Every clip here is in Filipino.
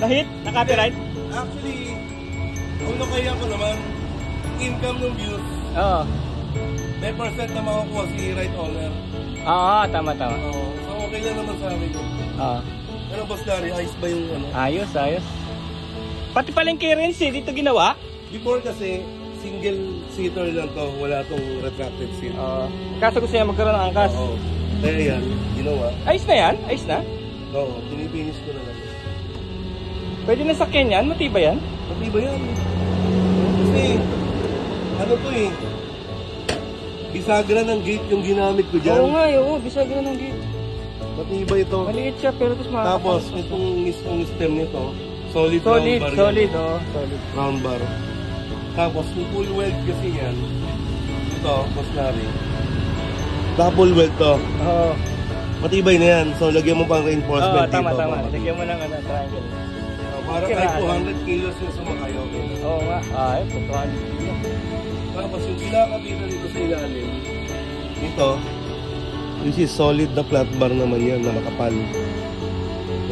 Nahit? Na-copyright? Actually, kung nakaya ko naman, income ng views. Oo. May percent na makukuha si right owner. Oo, tama. Oo. So okay lang naman sa amin yun. Oo. Ano boss Larry, ayos ba yung ano? Ayos. Pati pala yung clearance dito ginawa? Before kasi, single seater lang to. Wala tong retracted seat. Oo. Kaso gusto niya magkaroon ng angkas. Oo. Kaya yan, ginawa. Ayos na yan? Ayos na? Oo, pinipinish ko na lang. Pwede na sakyan yan? Matibay yan? Matibay yan. Kasi, ano to eh, bisagra ng gate yung ginamit ko dyan. Oo nga, bisagra ng gate. Matibay ito. Maliit siya pero tapos itong mismong stem nito, solid round bar. Solid. Round bar. Tapos yung full weld kasi yan, ito, Poslari. Double weld to. Oo. Matibay na yan. So lagyan mo pang reinforcement dito. Tama. Lagyan mo ng triangle. Para kahit 200 kilos yung sumakay, okay. Oo nga. Ay, 200 kilos. Tapos yung pinakabita dito sa ilalim, ito, this is solid na flat bar naman yan na makapal.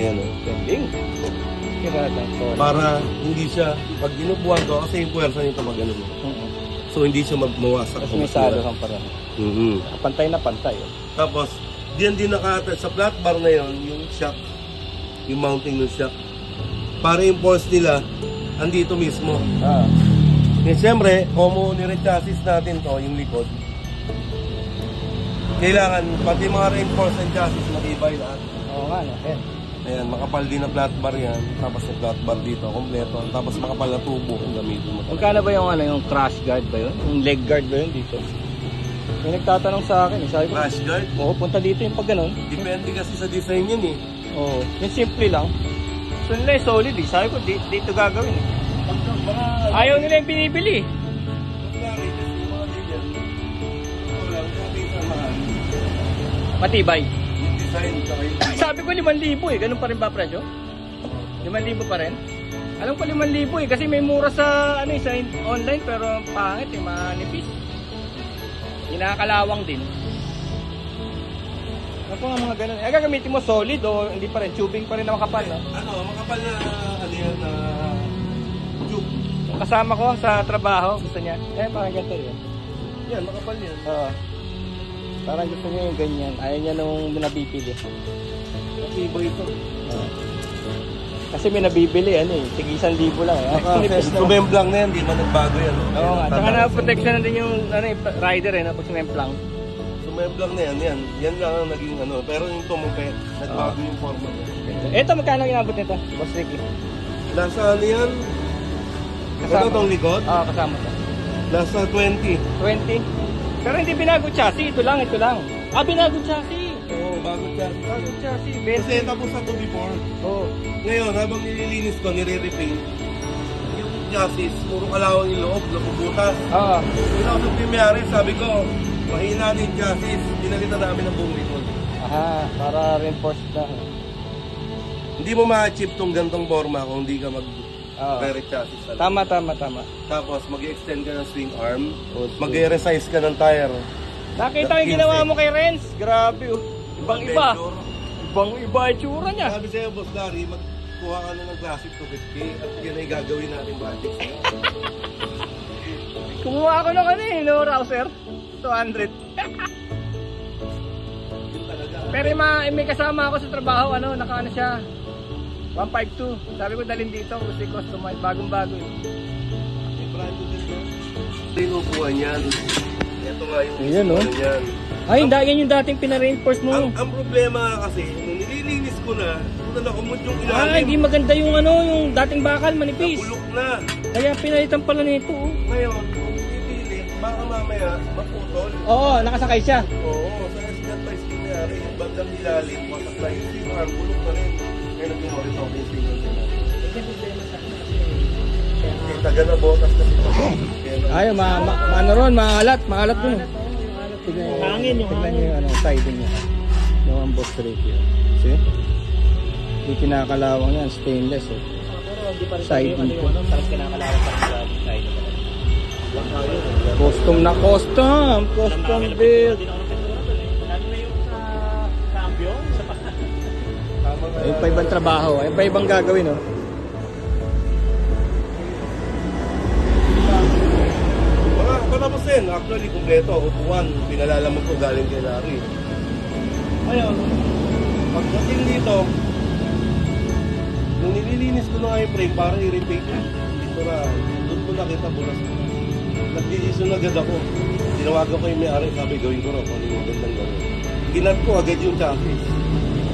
Ayan o. Pending. Para hindi siya, pag ginubuhan ko, kasi yung puwersa nito mag-ano mo. So hindi siya magmawasak. Tapos may salo kang para. Pantay na pantay. Tapos, diyan din nakata sa flat bar na yon yung shock, yung mounting ng shock. Para yung force nila, andito mismo. Kaya siyempre, kung ni-red chassis natin to, yung likod, kailangan, pati mga reinforcement chassis, matibay lahat. Oo nga, no? Ayan, makapal din na flat bar yan. Tapos yung flat bar dito, kompleto. Tapos makapal na tubo kung gamitin mo. Magkano ba yung crash guard ba yun? Yung leg guard ba yun dito? May nagtatanong sa akin, sabi ko, crash guard? Oo, punta dito yung pag ganun. Depende kasi sa design yun eh. Oo, yung simple lang. So nila solid eh. Sabi ko, dito gagawin eh. Ayaw nila yung binibili. Matibay. Sabi ko 5,000 eh. Ganun pa rin ba presyo? 5,000 pa rin? Alam ko 5,000 eh. Kasi may mura sa, sa online pero pangit eh. Manipis. Inakalawang din. Ako nga mga ganun. Gagamitin mo solid o hindi pa rin? Tubing pa rin na makapal, no? Makapal na, tube. Kasama ko sa trabaho, gusto niya. Parang ganito yun. Yan, makapal yan. Oo. Parang gusto niya yung ganyan. Ayaw niya nung nabibili. Matibay ito. Kasi may nabibili, tig 1,000 lang. Sumemplang na yan, di man nagbago yan. Oo nga. Tsaka na-protection na din yung rider pag sumemplang. Sumemplang na yan. Yan lang ang naging pero yung tumupe, nagbago yung forma. Ito, magkano ginabot nito, Boss Ricky? Nasa yan? Kasama itong likod? Oo, kasama ito. Nasa 20. 20? Pero hindi binago chassis, ito lang. Binago chassis. Oo, bago chassis. Bago chassis. Kasi tapos na ito before. Oo. Ngayon, habang nililinis ko, nire-repaint, yung chassis, puro kalawang yung loob, napubutas. Oo. Yung pimiyari, sabi ko, mahina din chassis, pinalitan namin ang buong likod. Aha, para reinforce na. Hindi mo ma-achieve tong gantong forma kung hindi ka mag-direct chassis. Tama. Tapos mag-extend ka ng swing arm, mag-resize ka ng tire. Nakita yung ginawa mo kay Renz, grabe oh. Ibang-iba. Ibang-iba yung tsura niya. Sabi sa'yo, Boss Larry, magkuha ka na ng Classic 250 at yan ay gagawin natin budget sa'yo. Kumuha ako ng Rouser 200. Pero may kasama ako sa trabaho, naka siya 152. Sabi ko dalhin dito kasi customize, bagong-bago yun. May brand din yun. Tinupuan yan. Ito nga yung yan. Ay, yan yung dating pina-reinforce mo. Ang problema kasi, nung nililinis ko ko na, nakumod yung Ah, ilalim. hindi maganda yung ano, yung dating bakal, manipis. Nabulok na. Kaya pinalitan pala nito. Oh. Ngayon, kung ipilit, baka mamaya maputol. Oo, nakasakay siya. Oo, sa accident by nangyari, yung bandang ilalim, wasak na yung singar, bulok na rin. Kaya nag-mori talk yung singar nila. Kaya taga na botas kasi ito. Ay, ano ron, maalat dun. Hangin yung tignan nyo yung ano, siding niya. Yung ang boss rate yun. See? Hindi kinakalawang yan, stainless eh. Pero hindi pa rin Siding tayo ko. ano, parang kinakalawang pa rin sa siding. Custom na custom build. Lalo na yung sa cambio, sa pa. Ayun pa ibang trabaho, ayun pa ibang gagawin oh. Mga patapos din, actually kumpleto, upuan, pinalalaman ko galing kay Larry. Ngayon, pagdating dito, nung nililinis ko na nga yung frame para i-repaint dito na, doon ko nakita bulas ko. Nag-decision agad ako. Tinawagan ko yung may-ari, sabi gawin ko na kung ano yung magandang gawin. Ginat ko agad yung chassis.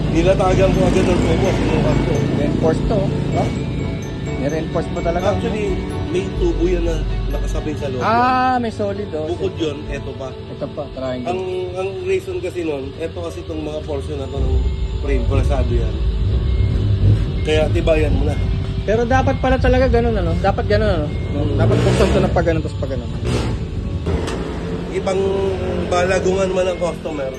Nilatagan ko agad ng tubo, sinukat ko. Reinforced to, no? Ni-reinforce pa talaga. Actually, may tubo yan na nakasabay sa loob. Ah, may solid oh. Bukod yun, eto pa. Ito pa, triangle. Ang reason kasi nun, eto kasi itong mga portion na to ng frame, plasado yan. Kaya tibayan mo na. Pero dapat pala talaga ganun ano? Dapat ganun ano? Dapat buksan to ng pag ganun tapos pag ganun. Ibang balagungan man ng customer,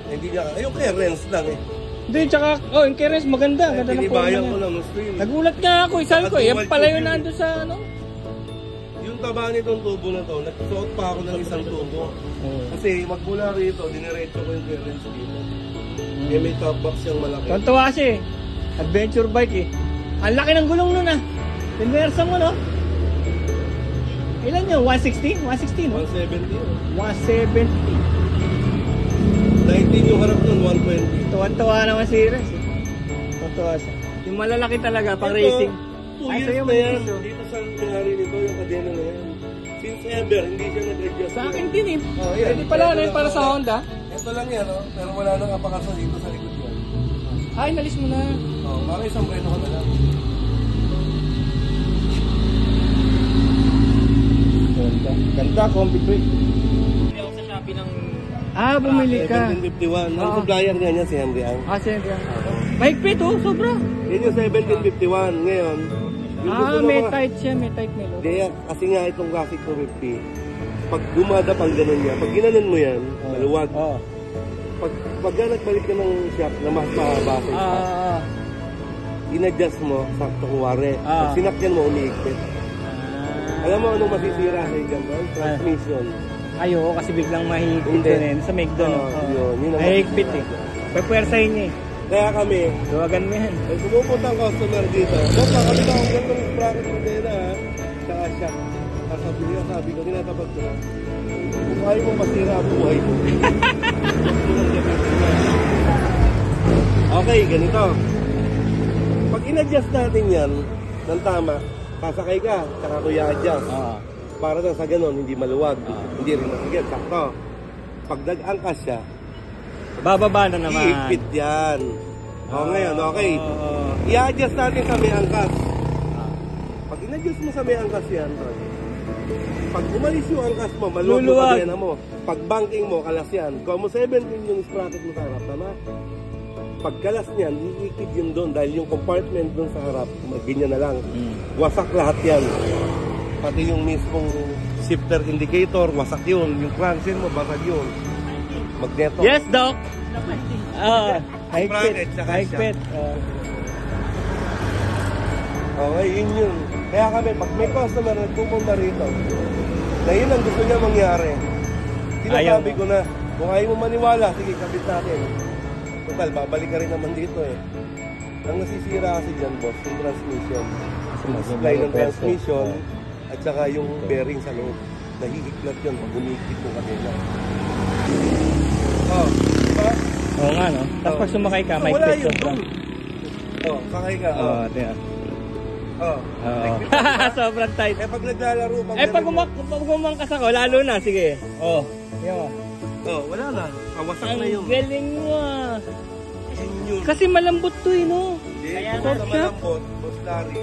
hindi niya, ayun clearance lang eh. Hindi, tsaka, oh, yung keres maganda. Ganda ng forma Tinibayan ko niya. lang ng screen. Nagulat nga ako, isabi ko, yan pala yun nandun sa ano? Yung taba nitong tubo na to, nagsuot pa ako ng isang tubo. Kasi magmula rito, diniretso ko yung clearance dito. Kaya may top box siyang malaki. Tontawa siya eh. Adventure bike eh. Ang laki ng gulong nun ah. Pinwersa mo no? Ilan yun? 160? 160 no? 170 yun. 170. 19 yung harap nun, 120. Tuwan-tuwa naman si Ires eh. Tuwan-tuwa siya. Yung malalaki talaga, pang Ito, racing. 2 Ay, years sa'yo, na yan. manipis, oh. Dito sa nangyari nito, yung kadena na yan. Since ever, hindi siya nag-adjust. Sa akin din eh. Oh, yan. Pwede pala na yun para sa Honda. Ito lang yan, oh. Pero wala nang apakasa dito sa likod yan. Ay, nalis mo na. Oh, para isang preno ka na lang. Honda. Ganda, combi quick. Hindi ako sa Shopee ng Ah, bumili ka. 1751. Ang Oo. supplier niya niya si Henry Ang. Ah, siyempre. Mahigpit oh, sobra. Yan yung 1751. Ngayon, yung gusto Ah, na may mga- tight siya, may tight may low. Hindi, kasi nga itong Classic 250, pag dumadapang ganun niya, pag ginanon mo yan, maluwag. Oo. Pag nagbalik ka ng shop na mas mahaba sa isa, in-adjust mo, sakto kuwari. Pag sinakyan mo, umiigpit. Alam mo anong masisira sa ikan doon? Transmission. Ay, oo, kasi biglang mahigpit Hindi. din sa Megdo. No? Yun ang Mahigpit eh. masisira. Pwepwersahin niya eh. Kaya kami, Duwagan mo yan. pag pumupunta ang customer dito, basta kami na ang gandang bracket ng tela ha, saka siya. Sabi ko, tinatapat ko na. Kung ayaw mo masira ang buhay mo. Okay, ganito. Pag in-adjust natin yan ng tama, sasakay ka, saka ko i-adjust. Para lang sa ganon, hindi maluwag, hindi rin masagad, sakto. Pag nag-angkas siya, Bababa na naman. iipit yan. O ngayon, okay. I-adjust natin sa may angkas. Pag in-adjust mo sa may angkas yan, pag umalis yung angkas mo, maluwag mo Luluwag. kadena mo. Pag banking mo, kalas yan. Kung mo 17 yung sprocket mo sa harap, tama? Pag kalas niyan, iikid yun doon dahil yung compartment doon sa harap, ganyan na lang. Wasak lahat yan. Pati yung mismong shifter indicator, wasak yun. Yung crankshaft mo, basag yun. Magneto. Yes, Doc. Mahigpit. Bracket, saka Mahigpit. Okay, yun. Kaya kami, pag may customer na pupunta rito, na yun ang gusto niya mangyari, sinasabi ko na, kung ayaw mo maniwala, sige, kabit natin. Total, babalik ka rin naman dito eh. Ang nasisira kasi dyan, boss, yung transmission. Yung supply ng transmission, at saka yung bearing sa loob. Nahihiklat yun pag humikit yung kadena. Oh, diba? Oo nga, no? Tapos pag sumakay ka, may wala pit yun doon. Oh, sakay ka. Oo, diyan. Oh. Sobrang tight. Eh pag naglalaro pag Pag umangkas ako, lalo na, sige. Oh, yan. Oh, wala na. Kawasak na Ang yun. galing mo ah. Yun. Kasi malambot to eh, no? Kaya Soft sa shock. malambot, Boss Larry,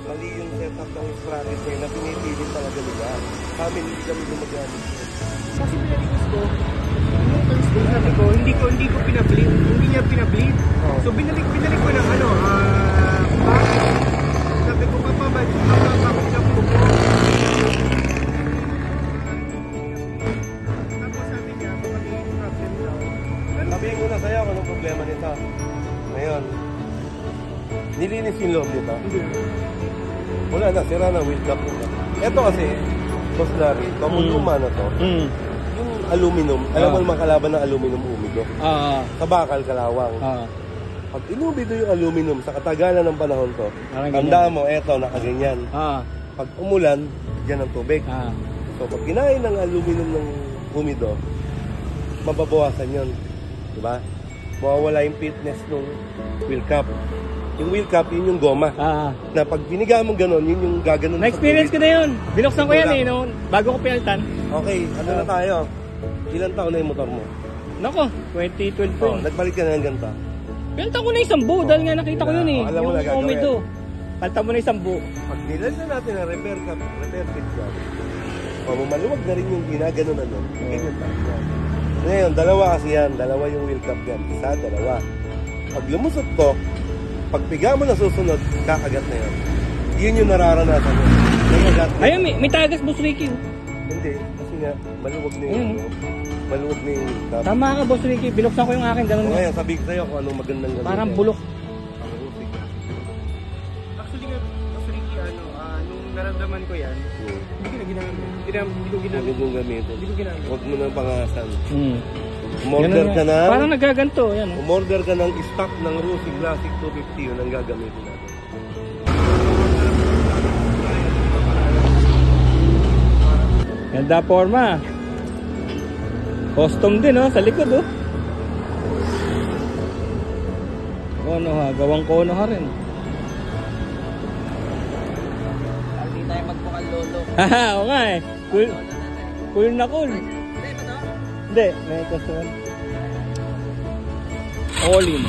mali yung setup ng sprocket niya na pinipilit talaga nila. Kami hindi kami gumagamit. Kasi pinaligos ko, yung first day sabi ko, hindi ko pinableed. Hindi niya pinableed. So binalik ko ng back. Sabi ko, papabad ko ko. Tapos sabi niya, magiging problem daw. Sabihin ko na sa'yo kung anong problema nito. Ngayon, nilinis yung loob nito. Wala na, sira na wheel cap nito. Ito kasi, Boss Larry, kung luma na to, yung aluminum, alam mo naman kalaban ng aluminum umido. Sa bakal, kalawang. Pag inubido yung aluminum sa katagalan ng panahon to, tanda mo, eto, nakaganyan. Pag umulan, dyan ang tubig. So, pag kinain ng aluminum ng humido, mababawasan yun. Diba? Mawawala yung fitness ng wheel cap. Yung wheel cap, yun yung goma. Na pag biniga mo gano'n, yun yung gaganon. Na-experience ko na yun. Binuksan ko yan eh, no? Bago ko pinalitan. Okay, ano na tayo? Ilan taon na yung motor mo? Nako, 2012 po. Nagbalik ka na ng ganito. Pinalitan ko na isang buo dahil nga nakita ko yun eh. Alam mo Yung na gagawin. Omido. Palitan mo na isang buo. Pag nilalagyan natin ang repair kit yan, maluwag na rin yung ginaganon na nun. Ganyan tayo. Ngayon, dalawa kasi yan. Dalawa yung wheel cap yan. Isa, dalawa. Pag lumusot to, pag piga mo na susunod, kakagat na yun. Yun yung nararanasan mo. Ayun, may tagas, Boss Ricky. Hindi, kasi nga, maluwag na yun. Maluwag na yung wheel cap. Tama ka, Boss Ricky. Binuksan ko yung akin. Ganun nga. Ngayon, sabi ko sa'yo kung anong magandang gamitin. Parang bulok. Actually nga, Ricky, nung naramdaman ko yan, hindi ko ginamit. Huwag mong gamitin. Hindi ko ginamit. Huwag mo nang pangasan. Umorder ka na. Parang nagaganto. Yan. Umorder ka ng stock ng Rusi Classic 250. Yun ang gagamitin natin. Ganda forma. Custom din, oh, sa likod, oh. Kono ha, gawang kono ha rin. Hindi tayo magpukal lolo. Haha, oo nga eh. Cool na cool. Hindi, may customer. All in.